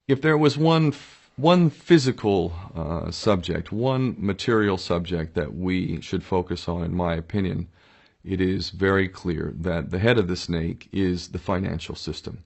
If there was one physical subject, one material subject that we should focus on, in my opinion, it is very clear that the head of the snake is the financial system.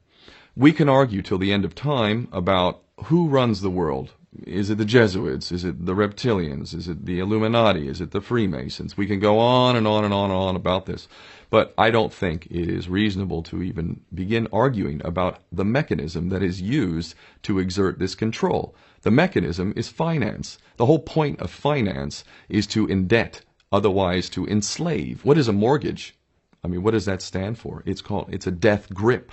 We can argue till the end of time about who runs the world. Is it the Jesuits? Is it the reptilians? Is it the Illuminati? Is it the Freemasons? We can go on and on and on and on about this. But I don't think it is reasonable to even begin arguing about the mechanism that is used to exert this control. The mechanism is finance. The whole point of finance is to indebt, otherwise to enslave. What is a mortgage? I mean, what does that stand for? It's a death grip.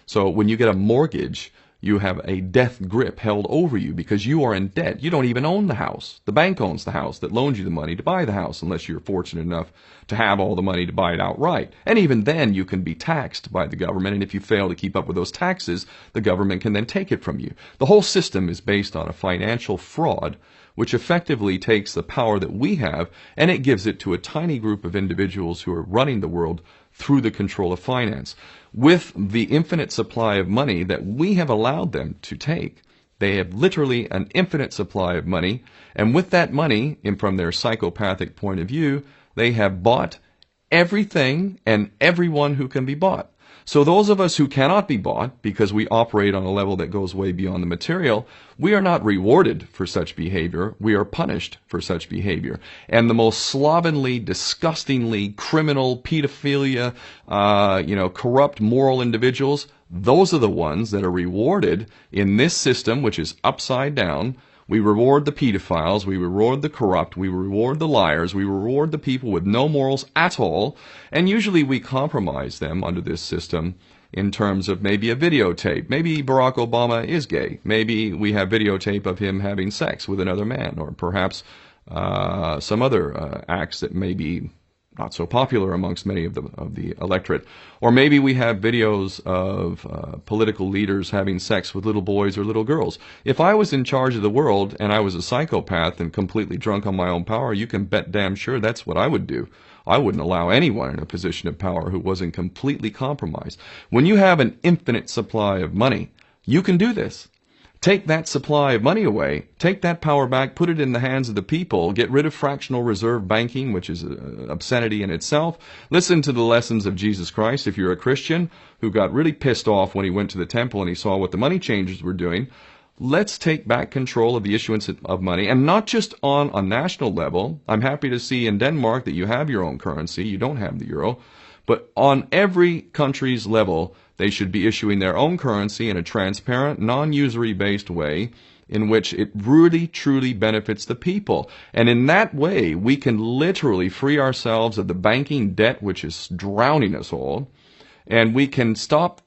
So when you get a mortgage, you have a death grip held over you because you are in debt. You don't even own the house. The bank owns the house that loans you the money to buy the house, unless you're fortunate enough to have all the money to buy it outright. And even then, you can be taxed by the government, and if you fail to keep up with those taxes, the government can then take it from you. The whole system is based on a financial fraud which effectively takes the power that we have and it gives it to a tiny group of individuals who are running the world through the control of finance. With the infinite supply of money that we have allowed them to take, they have literally an infinite supply of money, and with that money, and from their psychopathic point of view, they have bought everything and everyone who can be bought. So those of us who cannot be bought, because we operate on a level that goes way beyond the material, we are not rewarded for such behavior, we are punished for such behavior. And the most slovenly, disgustingly criminal, pedophilia, corrupt moral individuals, those are the ones that are rewarded in this system, which is upside down. We reward the pedophiles, we reward the corrupt, we reward the liars, we reward the people with no morals at all, and usually we compromise them under this system in terms of maybe a videotape. Maybe Barack Obama is gay. Maybe we have videotape of him having sex with another man, or perhaps some other acts that may be not so popular amongst many of the electorate. Or maybe we have videos of political leaders having sex with little boys or little girls. If I was in charge of the world and I was a psychopath and completely drunk on my own power, you can bet damn sure that's what I would do. I wouldn't allow anyone in a position of power who wasn't completely compromised. When you have an infinite supply of money, you can do this. Take that supply of money away, take that power back, put it in the hands of the people, get rid of fractional reserve banking, which is an obscenity in itself. Listen to the lessons of Jesus Christ if you're a Christian who got really pissed off when he went to the temple and he saw what the money changers were doing. Let's take back control of the issuance of money, and not just on a national level. I'm happy to see in Denmark that you have your own currency, you don't have the euro, but on every country's level, they should be issuing their own currency in a transparent, non-usury based way in which it really, truly benefits the people. And in that way, we can literally free ourselves of the banking debt which is drowning us all, and we can stop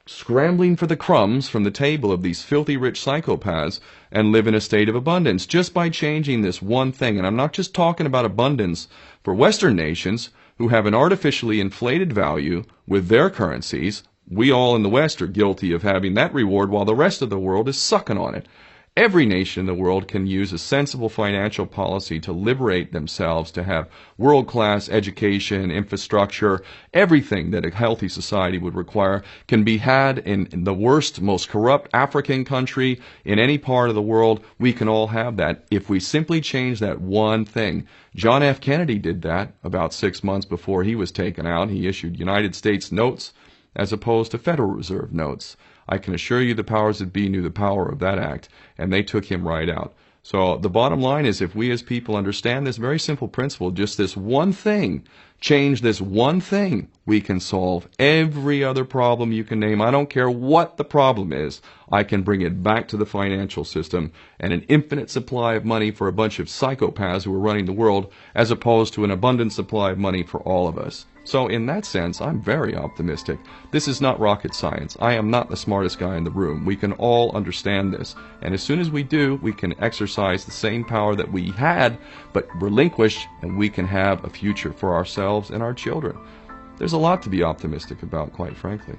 scrambling for the crumbs from the table of these filthy rich psychopaths and live in a state of abundance just by changing this one thing. And I'm not just talking about abundance for Western nations who have an artificially inflated value with their currencies. We all in the West are guilty of having that reward while the rest of the world is sucking on it. Every nation in the world can use a sensible financial policy to liberate themselves, to have world-class education, infrastructure, everything that a healthy society would require can be had in the worst, most corrupt African country, in any part of the world. We can all have that if we simply change that one thing. John F. Kennedy did that about 6 months before he was taken out. He issued United States notes as opposed to Federal Reserve notes. I can assure you the powers that be knew the power of that act, and they took him right out. So the bottom line is, if we as people understand this very simple principle, just this one thing, change this one thing, we can solve every other problem you can name. I don't care what the problem is. I can bring it back to the financial system and an infinite supply of money for a bunch of psychopaths who are running the world, as opposed to an abundant supply of money for all of us. So in that sense, I'm very optimistic. This is not rocket science. I am not the smartest guy in the room. We can all understand this. And as soon as we do, we can exercise the same power that we had, but relinquish, and we can have a future for ourselves and our children. There's a lot to be optimistic about, quite frankly.